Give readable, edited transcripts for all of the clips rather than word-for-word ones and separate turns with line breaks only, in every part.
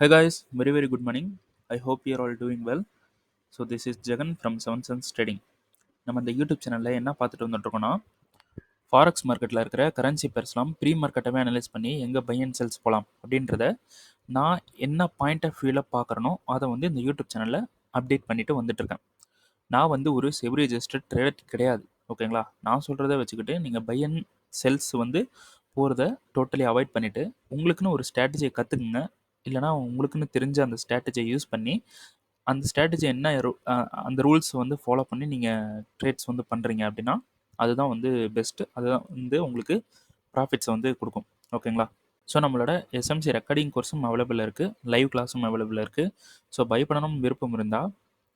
Hi guys, very good morning. I hope you are all doing well. So this is Jagan from Seven Sons Trading. நம்ம இந்த YouTube சேனலில் என்ன பார்த்துட்டு வந்துட்டுருக்கோம்னா forex மார்க்கெட்டில் இருக்கிற currency பேர்ஸ்லாம் pre மார்க்கெட்டவே analyse பண்ணி எங்கே பை அண்ட் செல்ஸ் போகலாம் அப்படின்றத நான் என்ன பாயிண்ட் ஆஃப் வியூவில் பார்க்குறனோ அதை வந்து இந்த யூடியூப் சேனலில் அப்டேட் பண்ணிட்டு வந்துட்டுருக்கேன். நான் வந்து ஒரு செவரி ரெஜிஸ்டர்ட் ட்ரேடர் கிடையாது. ஓகேங்களா? நான் சொல்கிறத வச்சுக்கிட்டு நீங்கள் பை அண்ட் செல்ஸ் வந்து போகிறத டோட்டலி அவாய்ட் பண்ணிவிட்டு உங்களுக்குன்னு ஒரு ஸ்ட்ராட்டஜியை கற்றுக்குங்க. இல்லைனா உங்களுக்குன்னு தெரிஞ்ச அந்த ஸ்ட்ராட்டஜியை யூஸ் பண்ணி அந்த ஸ்ட்ராட்டஜி என்ன அந்த ரூல்ஸ் வந்து ஃபாலோ பண்ணி நீங்கள் ட்ரேட்ஸ் வந்து பண்ணுறீங்க அப்படின்னா அதுதான் வந்து பெஸ்ட்டு. அதுதான் வந்து உங்களுக்கு ப்ராஃபிட்ஸை வந்து கொடுக்கும். ஓகேங்களா? ஸோ நம்மளோட எஸ்எம்சி ரெக்கார்டிங் கோர்ஸும் அவைலபிள் இருக்குது, லைவ் கிளாஸும் அவைலபிள் இருக்குது. ஸோ பை பண்ணணும் விருப்பம் இருந்தால்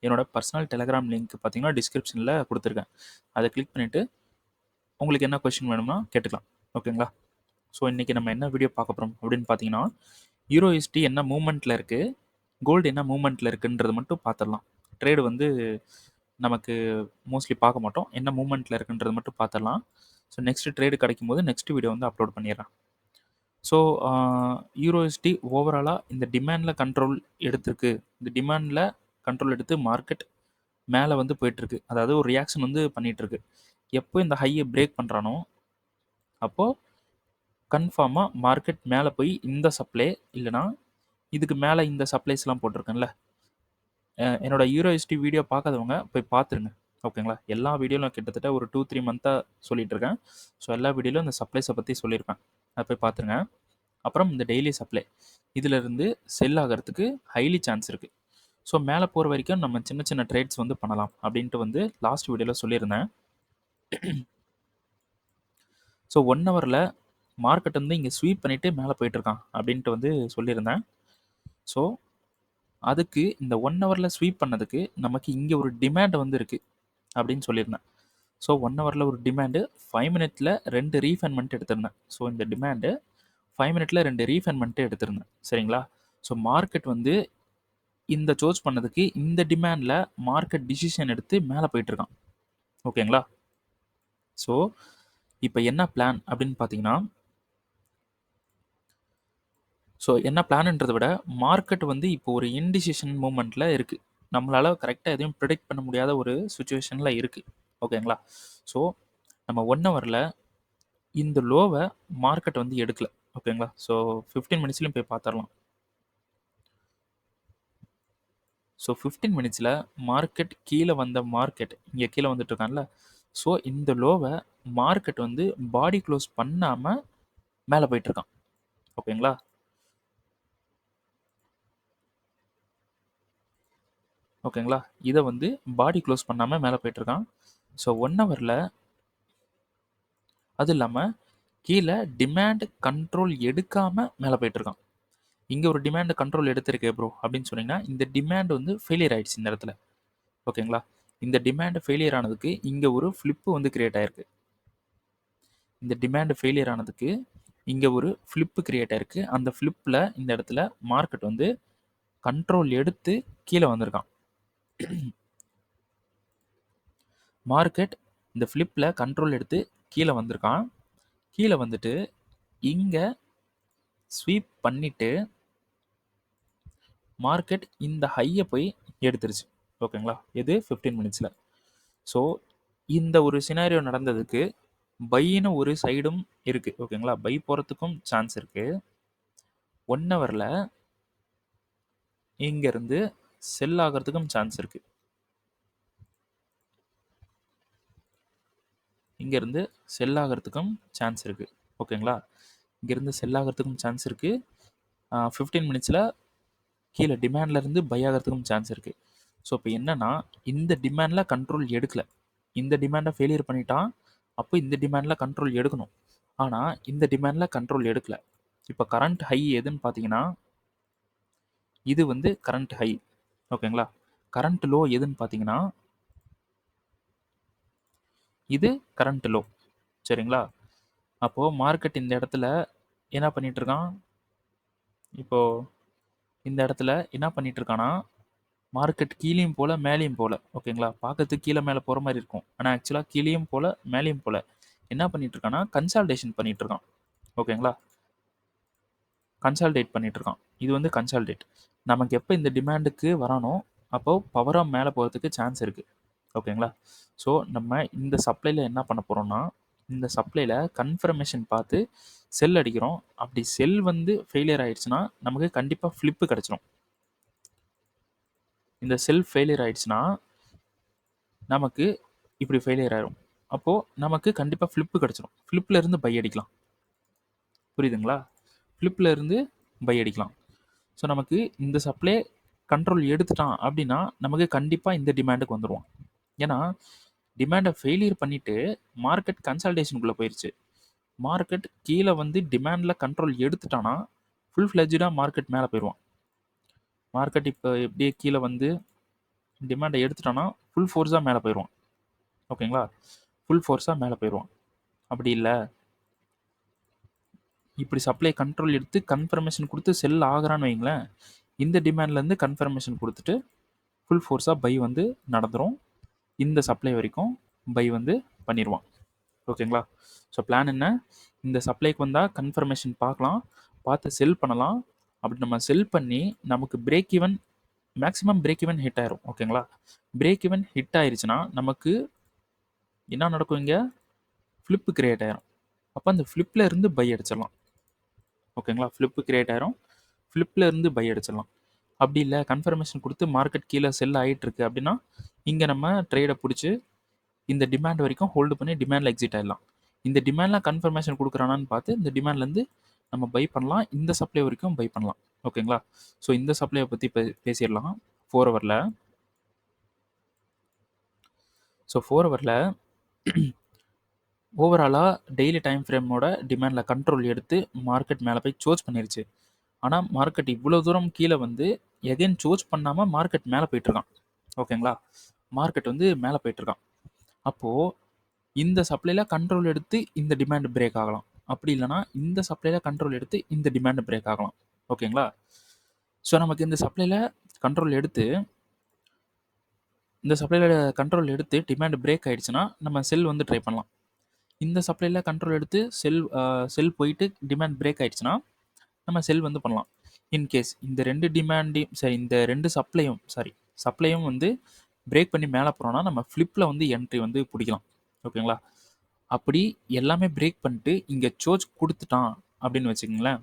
என்னோட பர்சனல் டெலகிராம் லிங்க் பார்த்தீங்கன்னா டிஸ்கிரிப்ஷனில் கொடுத்துருக்கேன். அதை கிளிக் பண்ணிவிட்டு உங்களுக்கு என்ன கொஷின் வேணும்னா கேட்டுக்கலாம். ஓகேங்களா? ஸோ இன்றைக்கி நம்ம என்ன வீடியோ பார்க்க போகிறோம் அப்படின்னு பார்த்தீங்கன்னா யூரோஎஸ்டி என்ன மூமெண்ட்டில் இருக்குது, கோல்டு என்ன மூமெண்ட்டில் இருக்குன்றது மட்டும் பார்த்துடலாம். ட்ரேடு வந்து நமக்கு மோஸ்ட்லி பார்க்க மாட்டோம், என்ன மூமெண்ட்டில் இருக்குன்றது மட்டும் பார்த்துடலாம். ஸோ நெக்ஸ்ட் ட்ரேடு கிடைக்கும் போது நெக்ஸ்ட் வீடியோ வந்து அப்லோட் பண்ணிடுறேன். ஸோ யூரோஎஸ்டி ஓவராலாக இந்த டிமாண்டில் கண்ட்ரோல் எடுத்திருக்கு. இந்த டிமாண்டில் கண்ட்ரோல் எடுத்து மார்க்கெட் மேலே வந்து போயிட்டுருக்கு. அதாவது ஒரு ரியாக்ஷன் வந்து பண்ணிகிட்ருக்கு. எப்போ இந்த ஹையை பிரேக் பண்ணுறானோ அப்போது கன்ஃபார்மாக மார்க்கெட் மேலே போய் இந்த சப்ளை இல்லைனா இதுக்கு மேலே இந்த சப்ளைஸ்லாம் போட்டிருக்கேன்ல, என்னோட யூரோஎஸ்டி வீடியோ பார்க்காதவங்க போய் பார்த்துருங்க. ஓகேங்களா? எல்லா வீடியோலும் கிட்டத்தட்ட ஒரு 2-3 மந்த்தாக சொல்லிட்டு இருக்கேன். ஸோ எல்லா வீடியோலும் இந்த சப்ளைஸை பற்றி சொல்லியிருப்பேன். அதை போய் பார்த்துருங்க. அப்புறம் இந்த டெய்லி சப்ளை இதிலிருந்து செல் ஆகிறதுக்கு ஹைலி சான்ஸ் இருக்குது. ஸோ மேலே போகிற வரைக்கும் நம்ம சின்ன சின்ன ட்ரேட்ஸ் வந்து பண்ணலாம் அப்படின்ட்டு வந்து லாஸ்ட் வீடியோவில் சொல்லியிருந்தேன். ஸோ 1 ஹவரில் மார்க்கெட் வந்து இங்கே ஸ்வீப் பண்ணிவிட்டு மேலே போயிட்டுருக்கான் அப்படின்ட்டு வந்து சொல்லியிருந்தேன். ஸோ அதுக்கு இந்த 1 ஹவரில் ஸ்வீப் பண்ணதுக்கு நமக்கு இங்கே ஒரு டிமாண்ட் வந்து இருக்குது அப்படின்னு சொல்லியிருந்தேன். ஸோ 1 ஹவரில் ஒரு டிமாண்டு, 5 மினிட்ஸில் 2 ரீஃபைன்மெண்ட் எடுத்திருந்தேன். ஸோ இந்த டிமாண்டு 5 மினிட்ஸில் 2 ரீஃபைன்மெண்ட்டு எடுத்திருந்தேன். சரிங்களா? ஸோ மார்க்கெட் வந்து இந்த சோர்ஸ் பண்ணதுக்கு இந்த டிமாண்டில் மார்க்கெட் டிசிஷன் எடுத்து மேலே போயிட்டுருக்கான். ஓகேங்களா? ஸோ இப்போ என்ன பிளான் அப்படின்னு பார்த்தீங்கன்னா, ஸோ என்ன பிளான்ன்றதை விட மார்க்கெட் வந்து இப்போ ஒரு இன்டிசிஷன் மூமெண்ட்டில் இருக்குது. நம்மளால் கரெக்டாக எதையும் ப்ரிடிக்ட் பண்ண முடியாத ஒரு சுச்சுவேஷனில் இருக்குது. ஓகேங்களா? ஸோ நம்ம 1 ஹவரில் இந்த லோவை மார்க்கெட் வந்து எடுக்கல. ஓகேங்களா? ஸோ 15 மினிட்ஸ்லையும் போய் பார்த்துடலாம். ஸோ 15 மினிட்ஸில் மார்க்கெட் கீழே வந்த மார்க்கெட் இங்கே கீழே வந்துட்டு இருக்கான்ல, ஸோ இந்த லோவை மார்க்கெட் வந்து பாடி க்ளோஸ் பண்ணாமல் மேலே போயிட்டுருக்கான். ஓகேங்களா? ஓகேங்களா? இதை வந்து பாடி க்ளோஸ் பண்ணாமல் மேலே போயிட்டுருக்கான். ஸோ 1 ஹவரில் அது இல்லாமல் கீழே டிமாண்ட் கண்ட்ரோல் எடுக்காமல் மேலே போயிட்டுருக்கான். இங்கே ஒரு டிமாண்ட் கண்ட்ரோல் எடுத்திருக்கே ப்ரோ அப்படின்னு சொன்னீங்கன்னா, இந்த டிமாண்ட் வந்து ஃபெயிலியர் ஆயிடுச்சு இந்த இடத்துல. ஓகேங்களா? இந்த டிமாண்ட் ஃபெயிலியர் ஆனதுக்கு இங்கே ஒரு ஃப்ளிப்பு வந்து கிரியேட் ஆயிருக்கு. இந்த டிமாண்ட் ஃபெயிலியர் ஆனதுக்கு இங்கே ஒரு ஃப்ளிப்பு கிரியேட் ஆயிருக்கு. அந்த ஃப்ளிப்பில் இந்த இடத்துல மார்க்கெட் வந்து கண்ட்ரோல் எடுத்து கீழே வந்திருக்கான். மார்க்கெட் இந்த ஃப்ளிப்பில் கண்ட்ரோல் எடுத்து கீழே வந்திருக்கான். கீழே வந்துட்டு இங்கே ஸ்வீப் பண்ணிவிட்டு மார்க்கெட் இந்த ஹையை போய் எடுத்துருச்சு. ஓகேங்களா? இது 15 மினிட்ஸில். ஸோ இந்த ஒரு சினாரியோ நடந்ததுக்கு பைன்னு ஒரு சைடும் இருக்குது. ஓகேங்களா? பை போகிறதுக்கும் சான்ஸ் இருக்குது. 1 ஹவரில் இங்கேருந்து செல் ஆகிறதுக்கும் சான்ஸ் இருக்குது. இங்கேருந்து செல் ஆகிறதுக்கும் சான்ஸ் இருக்குது. ஓகேங்களா? இங்கேருந்து செல் ஆகிறதுக்கும் சான்ஸ் இருக்குது. 15 மினிட்ஸில் கீழே டிமாண்ட்லேருந்து பை ஆகிறதுக்கும் சான்ஸ் இருக்குது. ஸோ இப்போ என்னென்னா இந்த டிமாண்டில் கண்ட்ரோல் எடுக்கலை. இந்த டிமாண்டை ஃபெயிலியர் பண்ணிட்டான். அப்போ இந்த டிமாண்டில் கண்ட்ரோல் எடுக்கணும். ஆனால் இந்த டிமாண்டில் கண்ட்ரோல் எடுக்கலை. இப்போ கரண்ட் ஹை எதுன்னு பார்த்தீங்கன்னா இது வந்து கரண்ட் ஹை. ஓகேங்களா? கரண்ட் லோ எதுன்னு பார்த்தீங்கன்னா இது கரண்ட் லோ. சரிங்களா? அப்போது மார்க்கெட் இந்த இடத்துல என்ன பண்ணிகிட்ருக்கான், இப்போது இந்த இடத்துல என்ன பண்ணிகிட்ருக்கான்னா மார்க்கெட் கீழேயும் போல் மேலேயும் போல். ஓகேங்களா? பார்க்கறதுக்கு கீழே மேலே போகிற மாதிரி இருக்கும். ஆனால் ஆக்சுவலாக கீழேயும் போல் மேலேயும் போல் என்ன பண்ணிகிட்ருக்கான்னா கன்சால்டேஷன் பண்ணிகிட்ருக்கான். ஓகேங்களா? கன்சால்டேட் பண்ணிட்டு இருக்கான். இது வந்து கன்சால்டேட். நமக்கு எப்போ இந்த டிமாண்டுக்கு வரானோ அப்போ பவராக மேலே போகிறதுக்கு சான்ஸ் இருக்குது. ஓகேங்களா? ஸோ நம்ம இந்த சப்ளையில் என்ன பண்ண போகிறோம்னா, இந்த சப்ளையில் கன்ஃபர்மேஷன் பார்த்து செல் அடிக்கிறோம். அப்படி செல் வந்து ஃபெயிலியர் ஆயிடுச்சுன்னா நமக்கு கண்டிப்பாக ஃப்ளிப்பு கிடச்சிரும். இந்த செல் ஃபெயிலியர் ஆயிடுச்சுன்னா நமக்கு இப்படி ஃபெயிலியர் ஆயிரும். அப்போது நமக்கு கண்டிப்பாக ஃப்ளிப்பு கிடச்சிரும். ஃப்ளிப்பில் இருந்து பை அடிக்கலாம். புரியுதுங்களா? ஃப்ளிப்பில் இருந்து பை அடிக்கலாம். ஸோ நமக்கு இந்த சப்ளை கண்ட்ரோல் எடுத்துட்டான் அப்படின்னா நமக்கு கண்டிப்பாக இந்த டிமாண்டுக்கு வந்துடுவான். ஏன்னா டிமாண்டை ஃபெயிலியர் பண்ணிவிட்டு மார்க்கெட் கன்சல்டேஷனுக்குள்ளே போயிடுச்சு. மார்க்கெட் கீழே வந்து டிமாண்டில் கண்ட்ரோல் எடுத்துட்டானா ஃபுல் ஃப்ளெஜ்டாக மார்க்கெட் மேலே போயிடுவான். மார்க்கெட் இப்போ எப்படியே கீழே வந்து டிமாண்டை எடுத்துட்டானா ஃபுல் ஃபோர்ஸாக மேலே போயிடுவான். ஓகேங்களா? ஃபுல் ஃபோர்ஸாக மேலே போயிடுவான். அப்படி இல்லை, இப்படி சப்ளை கண்ட்ரோல் எடுத்து கன்ஃபர்மேஷன் கொடுத்து செல் ஆகிறான்னு வைங்களேன், இந்த டிமாண்ட்லேருந்து கன்ஃபர்மேஷன் கொடுத்துட்டு ஃபுல் ஃபோர்ஸாக பை வந்து நடந்துடும். இந்த சப்ளை வரைக்கும் பை வந்து பண்ணிடுவான். ஓகேங்களா? ஸோ பிளான் என்ன, இந்த சப்ளைக்கு வந்தால் கன்ஃபர்மேஷன் பார்க்கலாம், பார்த்து செல் பண்ணலாம். அப்படி நம்ம செல் பண்ணி நமக்கு break even, maximum break even hit ஆயிரும். ஓகேங்களா? பிரேக் ஈவன் ஹிட் ஆயிருச்சுன்னா நமக்கு என்ன நடக்கும், இங்கே ஃப்ளிப்பு கிரியேட் ஆயிரும். அப்போ அந்த ஃப்ளிப்பில் இருந்து பை அடிச்சிடலாம். ஓகேங்களா? ஃப்ளிப்பு கிரியேட் ஆயிரும், ஃப்ளிப்பில் இருந்து பை அடிச்சிடலாம். அப்படி இல்லை கன்ஃபர்மேஷன் கொடுத்து மார்க்கெட் கீழே செல் ஆகிட்டு இருக்கு அப்படின்னா இங்கே நம்ம ட்ரேடை பிடிச்சி இந்த டிமாண்ட் வரைக்கும் ஹோல்டு பண்ணி டிமாண்டில் எக்ஸிட் ஆகிடலாம். இந்த டிமாண்ட்லாம் கன்ஃபர்மேஷன் கொடுக்குறானான்னு பார்த்து இந்த டிமாண்ட்லேருந்து நம்ம பை பண்ணலாம், இந்த சப்ளை வரைக்கும் பை பண்ணலாம். ஓகேங்களா? ஸோ இந்த சப்ளையை பற்றி பேசிடலாம் 4 ஹவரில். ஸோ 4 ஹவரில் ஓவராலாக டெய்லி டைம் ஃப்ரேமோட டிமாண்டில் கண்ட்ரோல் எடுத்து மார்க்கெட் மேலே போய் சோர்ஸ் பண்ணிருச்சு. ஆனால் மார்க்கெட் இவ்வளோ தூரம் கீழே வந்து எகைன் சோர்ஸ் பண்ணாமல் மார்க்கெட் மேலே போயிட்டுருக்கான். ஓகேங்களா? மார்க்கெட் வந்து மேலே போயிட்டுருக்கான். அப்போது இந்த சப்ளையில் கண்ட்ரோல் எடுத்து இந்த டிமாண்ட் பிரேக் ஆகலாம். அப்படி இல்லைனா இந்த சப்ளையில் கண்ட்ரோல் எடுத்து இந்த டிமாண்ட் பிரேக் ஆகலாம். ஓகேங்களா? ஸோ நமக்கு இந்த சப்ளையில் கண்ட்ரோல் எடுத்து டிமாண்ட் பிரேக் ஆகிடுச்சுன்னா நம்ம செல் வந்து ட்ரை பண்ணலாம். இந்த சப்ளையில் கண்ட்ரோல் எடுத்து செல் போயிட்டு டிமாண்ட் பிரேக் ஆகிடுச்சுன்னா நம்ம செல் வந்து பண்ணலாம். இன்கேஸ் இந்த ரெண்டு சப்ளையும் வந்து பிரேக் பண்ணி மேலே போகிறோன்னா நம்ம ஃப்ளிப்பில் வந்து என்ட்ரி வந்து பிடிக்கலாம். ஓகேங்களா? அப்படி எல்லாமே பிரேக் பண்ணிட்டு இங்கே சோர்ஸ் கொடுத்துட்டான் அப்படின்னு வச்சுக்கோங்களேன்,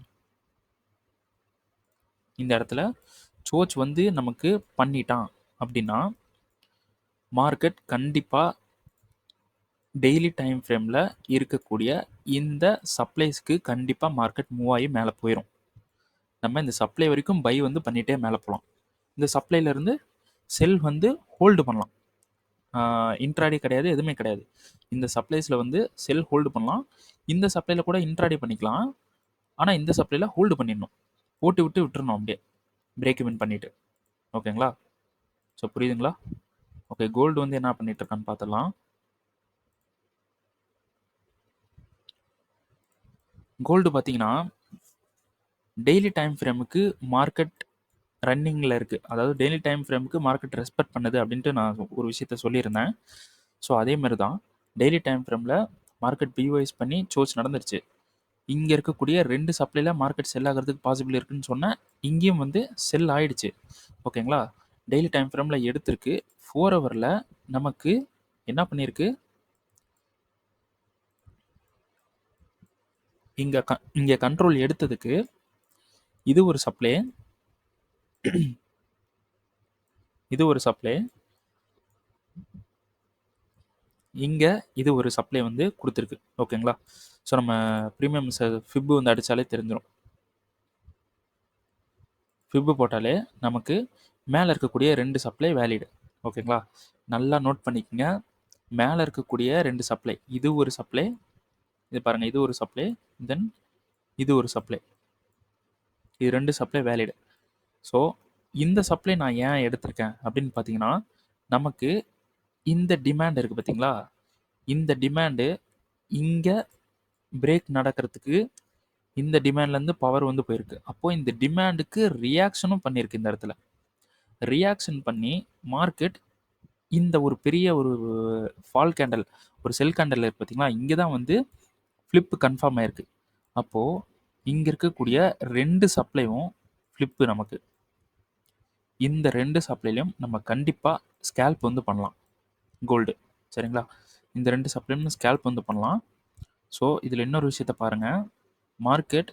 இந்த இடத்துல சோர்ஸ் வந்து நமக்கு பண்ணிட்டான் அப்படின்னா மார்க்கெட் கண்டிப்பாக டெய்லி டைம் ஃப்ரேமில் இருக்கக்கூடிய இந்த சப்ளைஸ்க்கு கண்டிப்பாக மார்க்கெட் மூவ் ஆகி மேலே போயிடும். நம்ம இந்த சப்ளை வரைக்கும் பை வந்து பண்ணிகிட்டே மேலே போகலாம். இந்த சப்ளைலேருந்து செல் வந்து ஹோல்டு பண்ணலாம். இன்ட்ராடே கிடையாது, எதுவுமே கிடையாது. இந்த சப்ளைஸில் வந்து செல் ஹோல்டு பண்ணலாம். இந்த சப்ளையில் கூட இன்ட்ராடே பண்ணிக்கலாம். ஆனால் இந்த சப்ளையில் ஹோல்டு பண்ணிடணும், போட்டு விட்டுறணும் அப்படியே பிரேக் இவன் பண்ணிவிட்டு. ஓகேங்களா? ஸோ புரியுதுங்களா? ஓகே, கோல்டு வந்து என்ன பண்ணிட்டு இருக்கான்னு பார்த்துடலாம். கோல்டு பார்த்தீங்கன்னா டெய்லி டைம் ஃப்ரேமுக்கு மார்க்கெட் ரன்னிங்கில் இருக்குது. அதாவது டெய்லி டைம் ஃப்ரேமுக்கு மார்க்கெட் ரெஸ்பெக்ட் பண்ணுது அப்படின்ட்டு நான் ஒரு விஷயத்த சொல்லியிருந்தேன். ஸோ அதே மாதிரி தான் டெய்லி டைம் ஃப்ரேமில் மார்க்கெட் பிஓஎஸ் பண்ணி சோர்ஸ் நடந்துருச்சு. இங்கே இருக்கக்கூடிய 2 சப்ளையில் மார்க்கெட் செல் ஆகிறதுக்கு பாசிபிள் இருக்குன்னு சொன்னேன். இங்கேயும் வந்து செல் ஆயிடுச்சு. ஓகேங்களா? டெய்லி டைம் ஃப்ரேமில் எடுத்திருக்கு. 4 ஹவரில் நமக்கு என்ன பண்ணியிருக்கு, இங்கே கண்ட்ரோல் எடுத்ததுக்கு இது ஒரு சப்ளை, இது ஒரு சப்ளை, இங்கே இது ஒரு சப்ளை வந்து கொடுத்துருக்கு. ஓகேங்களா? ஸோ நம்ம ப்ரீமியம் ஃபிப்பு வந்து அடித்தாலே தெரிஞ்சிடும். ஃபிப்பு போட்டாலே நமக்கு மேலே இருக்கக்கூடிய 2 சப்ளை வேலிடு. ஓகேங்களா? நல்லா நோட் பண்ணிக்கோங்க. மேலே இருக்கக்கூடிய 2 சப்ளை, இது ஒரு சப்ளை, இது பாருங்கள், இது ஒரு சப்ளை, தென் இது ஒரு சப்ளை, இது 2 சப்ளை வேலிடு. ஸோ இந்த சப்ளை நான் ஏன் எடுத்திருக்கேன் அப்படின்னு பார்த்தீங்கன்னா, நமக்கு இந்த டிமாண்ட் இருக்குது பார்த்தீங்களா, இந்த டிமாண்டு இங்கே பிரேக் நடக்கிறதுக்கு இந்த டிமாண்ட்லேருந்து பவர் வந்து போயிருக்கு. அப்போது இந்த டிமாண்டுக்கு ரியாக்ஷனும் பண்ணியிருக்கு. இந்த இடத்துல ரியாக்ஷன் பண்ணி மார்க்கெட் இந்த ஒரு பெரிய ஒரு ஃபால் கேண்டல், ஒரு செல் கேண்டல் இருக்குது பார்த்தீங்களா, இங்கே தான் வந்து ஃப்ளிப்பு கன்ஃபார்ம் ஆயிருக்கு. அப்போது இங்கே இருக்கக்கூடிய 2 சப்ளையும் ஃப்ளிப்பு நமக்கு. இந்த 2 சப்ளைலையும் நம்ம கண்டிப்பாக ஸ்கேல்ப் வந்து பண்ணலாம் கோல்டு. சரிங்களா? இந்த 2 சப்ளையும் ஸ்கேல்ப் வந்து பண்ணலாம். ஸோ இதில் இன்னொரு விஷயத்த பாருங்கள். மார்க்கெட்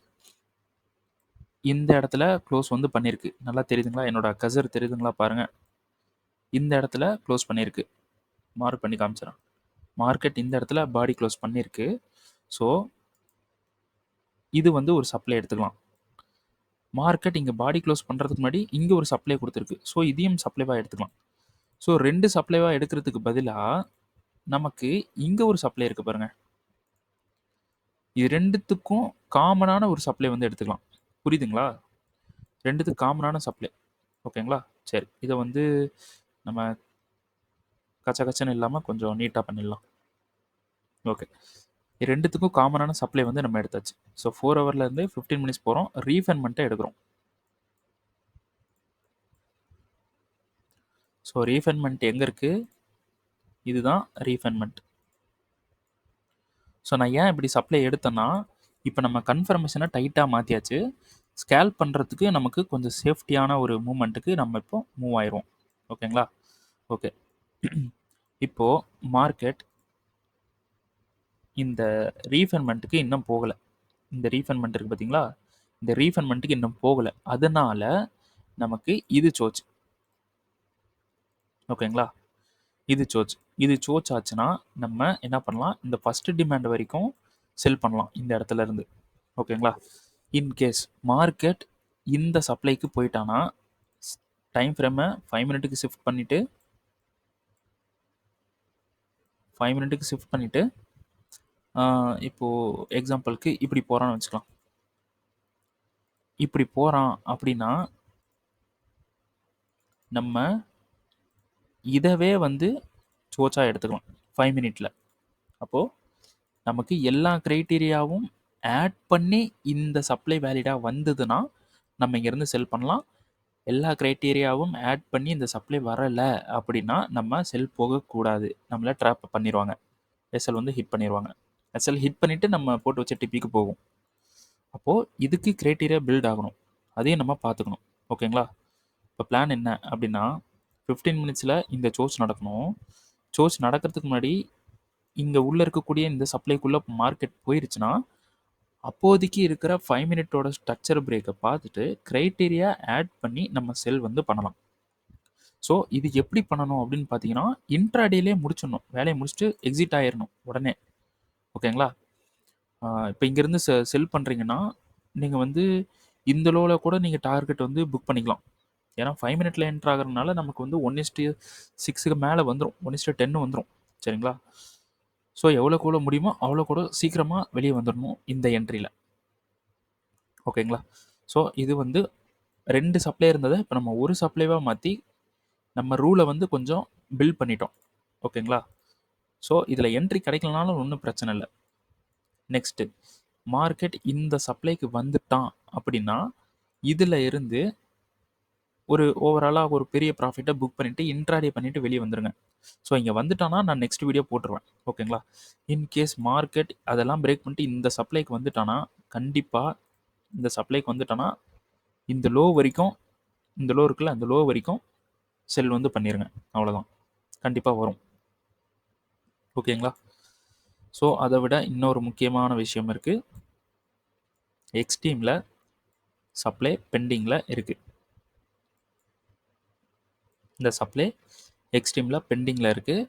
இந்த இடத்துல க்ளோஸ் வந்து பண்ணியிருக்கு. நல்லா தெரியுதுங்களா? என்னோட கசர் தெரியுதுங்களா பாருங்கள். இந்த இடத்துல க்ளோஸ் பண்ணியிருக்கு. மார்க் பண்ணி காமிச்சிடறேன். மார்க்கெட் இந்த இடத்துல பாடி க்ளோஸ் பண்ணியிருக்கு. ஸோ இது வந்து ஒரு சப்ளை எடுத்துக்கலாம். மார்க்கெட் இங்கே பாடி க்ளோஸ் பண்ணுறதுக்கு முன்னாடி இங்கே ஒரு சப்ளை கொடுத்துருக்கு. ஸோ இதையும் சப்ளைவாக எடுத்துக்கலாம். ஸோ 2 சப்ளைவாக எடுக்கிறதுக்கு பதிலாக நமக்கு இங்கே ஒரு சப்ளை இருக்குது பாருங்கள். இது 2த்துக்கும் காமனான ஒரு சப்ளை வந்து எடுத்துக்கலாம். புரியுதுங்களா? 2த்துக்கும் காமனான சப்ளை. ஓகேங்களா? சரி, இதை வந்து நம்ம கச்ச கச்சன்னு இல்லாமல் கொஞ்சம் நீட்டாக பண்ணிடலாம். ஓகே, 2த்துக்கும் காமனான சப்ளை வந்து நம்ம எடுத்தாச்சு. ஸோ 4 ஹவர்லேருந்து 15 மினிட்ஸ் போகிறோம். ரீஃபைன்மெண்ட்டை எடுக்கிறோம். ஸோ ரீஃபைன்மெண்ட் எங்கே இருக்குது? இதுதான் ரீஃபைன்மெண்ட். ஸோ நான் ஏன் இப்படி சப்ளை எடுத்தேன்னா, இப்போ நம்ம கன்ஃபர்மேஷனை டைட்டாக மாற்றியாச்சு. ஸ்கேல் பண்ணுறதுக்கு நமக்கு கொஞ்சம் சேஃப்டியான ஒரு மூமெண்ட்டுக்கு நம்ம இப்போ மூவ் ஆயிடுவோம். ஓகேங்களா? ஓகே, இப்போது மார்க்கெட் இந்த ரீஃபைன்மெண்ட்டுக்கு இன்னும் போகலை. இந்த ரீஃபைன்மெண்ட் இருக்குது பார்த்தீங்களா? இந்த ரீஃபைன்மெண்ட்டுக்கு இன்னும் போகலை. அதனால நமக்கு இது சோச்சு. ஓகேங்களா? இது சோச் ஆச்சுன்னா நம்ம என்ன பண்ணலாம்? இந்த ஃபர்ஸ்ட் டிமாண்ட் வரைக்கும் செல் பண்ணலாம் இந்த இடத்துல இருந்து. ஓகேங்களா? இன்கேஸ் மார்க்கெட் இந்த சப்ளைக்கு போயிட்டானா டைம் ஃப்ரேமை 5 மினிட்டுக்கு ஷிஃப்ட் பண்ணிவிட்டு 5 மினிட்டுக்கு ஷிஃப்ட் பண்ணிவிட்டு இப்போது எக்ஸாம்பிளுக்கு இப்படி போகிறான்னு வச்சுக்கலாம். இப்படி போகிறான் அப்படின்னா நம்ம இதவே வந்து சோச்சா எடுத்துக்கலாம் 5 மினிட்ல. அப்போது நமக்கு எல்லா க்ரைட்டீரியாவும் ஆட் பண்ணி இந்த சப்ளை வேலிடாக வந்ததுன்னா நம்ம இங்கேருந்து செல் பண்ணலாம். எல்லா க்ரைட்டீரியாவும் ஆட் பண்ணி இந்த சப்ளை வரலை அப்படின்னா நம்ம செல் போகக்கூடாது. நம்மளை ட்ராப் பண்ணிடுவாங்க. எஸ்எல் வந்து ஹிட் பண்ணிடுவாங்க. எஸ்எல் ஹிட் பண்ணிவிட்டு நம்ம போட்டு வச்ச டிபிக்கு போகும். அப்போது இதுக்கு க்ரைட்டீரியா பில்ட் ஆகணும். அதையும் நம்ம பார்த்துக்கணும். ஓகேங்களா? இப்போ பிளான் என்ன அப்படின்னா 15 மினிட்ஸில் இந்த சோச் நடக்கணும். சோச் நடக்கிறதுக்கு முன்னாடி இங்கே உள்ளே இருக்கக்கூடிய இந்த சப்ளைக்குள்ளே மார்க்கெட் போயிருச்சுன்னா அப்போதைக்கு இருக்கிற 5 மினிட்டோட ஸ்ட்ரக்சர் பிரேக்கை பார்த்துட்டு க்ரைட்டீரியா ஆட் பண்ணி நம்ம செல் வந்து பண்ணலாம். ஸோ இது எப்படி பண்ணணும் அப்படின்னு பார்த்தீங்கன்னா இன்ட்ராடேலே முடிச்சிடணும். வேலையை முடிச்சுட்டு எக்ஸிட் ஆயிடணும் உடனே. ஓகேங்களா? இப்போ இங்கேருந்து செல் பண்ணுறீங்கன்னா நீங்கள் வந்து இந்த லோவில் கூட நீங்கள் டார்கெட் வந்து புக் பண்ணிக்கலாம். ஏன்னா 5 மினிட்ல என்ட்ரு ஆகிறதுனால நமக்கு வந்து 1:6க்கு மேலே வந்துடும். 1:10 வந்துடும். சரிங்களா? ஸோ எவ்வளோக்கு எவ்வளோ முடியுமோ அவ்வளோ கூட சீக்கிரமாக வெளியே வந்துடணும் இந்த என்ட்ரியில். ஓகேங்களா? ஸோ இது வந்து 2 சப்ளை இருந்ததை இப்போ நம்ம ஒரு சப்ளைவாக மாற்றி நம்ம ரூலை வந்து கொஞ்சம் பில்ட் பண்ணிட்டோம். ஓகேங்களா? ஸோ இதில் என்ட்ரி கிடைக்கலனாலும் ஒன்றும் பிரச்சனை இல்லை. நெக்ஸ்ட்டு மார்க்கெட் இந்த சப்ளைக்கு வந்துட்டான் அப்படின்னா இதில் இருந்து ஒரு ஓவராலாக ஒரு பெரிய ப்ராஃபிட்டை புக் பண்ணிவிட்டு இன்ட்ராடே பண்ணிவிட்டு வெளியே வந்துடுங்க. ஸோ இங்கே வந்துட்டானா நான் நெக்ஸ்ட் வீடியோ போட்டுருவேன். ஓகேங்களா? இன்கேஸ் மார்க்கெட் அதெல்லாம் பிரேக் பண்ணிட்டு இந்த சப்ளைக்கு வந்துட்டானா கண்டிப்பாக இந்த சப்ளைக்கு வந்துட்டானா இந்த லோ வரைக்கும், இந்த லோ இருக்குல்ல அந்த லோ வரைக்கும் செல் வந்து பண்ணிடுங்க. அவ்வளோதான், கண்டிப்பாக வரும். ஓகேங்களா? ஸோ அதை விட இன்னொரு முக்கியமான விஷயம் இருக்குது. எக்ஸ்ட்ரீமில் சப்ளை பெண்டிங்கில் இருக்குது. இந்த சப்ளை எக்ஸ்ட்ரீமில் பெண்டிங்கில் இருக்குது.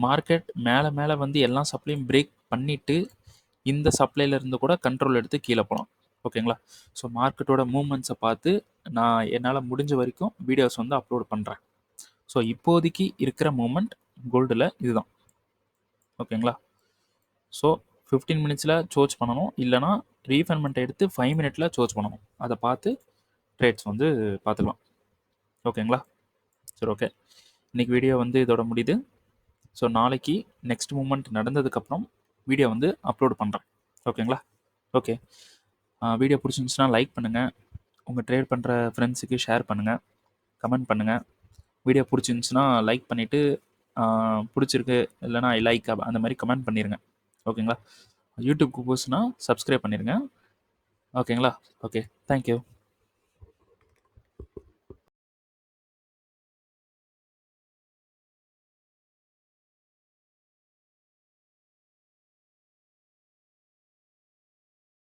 மார்க்கெட் மேலே மேலே வந்து எல்லா சப்ளையும் பிரேக் பண்ணிவிட்டு இந்த சப்ளைலேருந்து கூட கண்ட்ரோல் எடுத்து கீழே போகலாம். ஓகேங்களா? ஸோ மார்க்கெட்டோட மூவ்மெண்ட்ஸை பார்த்து நான் என்னால் முடிஞ்ச வரைக்கும் வீடியோஸ் வந்து அப்லோட் பண்ணுறேன். ஸோ இப்போதைக்கு இருக்கிற மூமெண்ட் கோல்டில் இதுதான். ஓகேங்களா? ஸோ 15 மினிட்ஸில் சோச் பண்ணணும். இல்லைனா ரீஃபைன்மெண்ட் எடுத்து 5 மினிட்ல சோச் பண்ணணும். அதை பார்த்து ட்ரேட்ஸ் வந்து பார்த்துக்கலாம். ஓகேங்களா? சரி, ஓகே. இன்றைக்கி வீடியோ வந்து இதோட முடியுது. ஸோ நாளைக்கு நெக்ஸ்ட் மூமெண்ட் நடந்ததுக்கப்புறம் வீடியோ வந்து அப்லோட் பண்ணுறேன். ஓகேங்களா? ஓகே. வீடியோ பிடிச்சிருந்துச்சுன்னா லைக் பண்ணுங்கள். உங்கள் ட்ரேட் பண்ணுற ஃப்ரெண்ட்ஸுக்கு ஷேர் பண்ணுங்கள். கமெண்ட் பண்ணுங்கள். வீடியோ பிடிச்சிருந்துச்சுன்னா லைக் பண்ணிவிட்டு பிடிச்சிருக்கு இல்லைனா ஐ லைக் அந்த மாதிரி கமெண்ட் பண்ணிடுங்க. ஓகேங்களா? யூடியூப்க்கு புதுசுனா சப்ஸ்கிரைப் பண்ணிடுங்க. ஓகேங்களா? ஓகே. Thank you.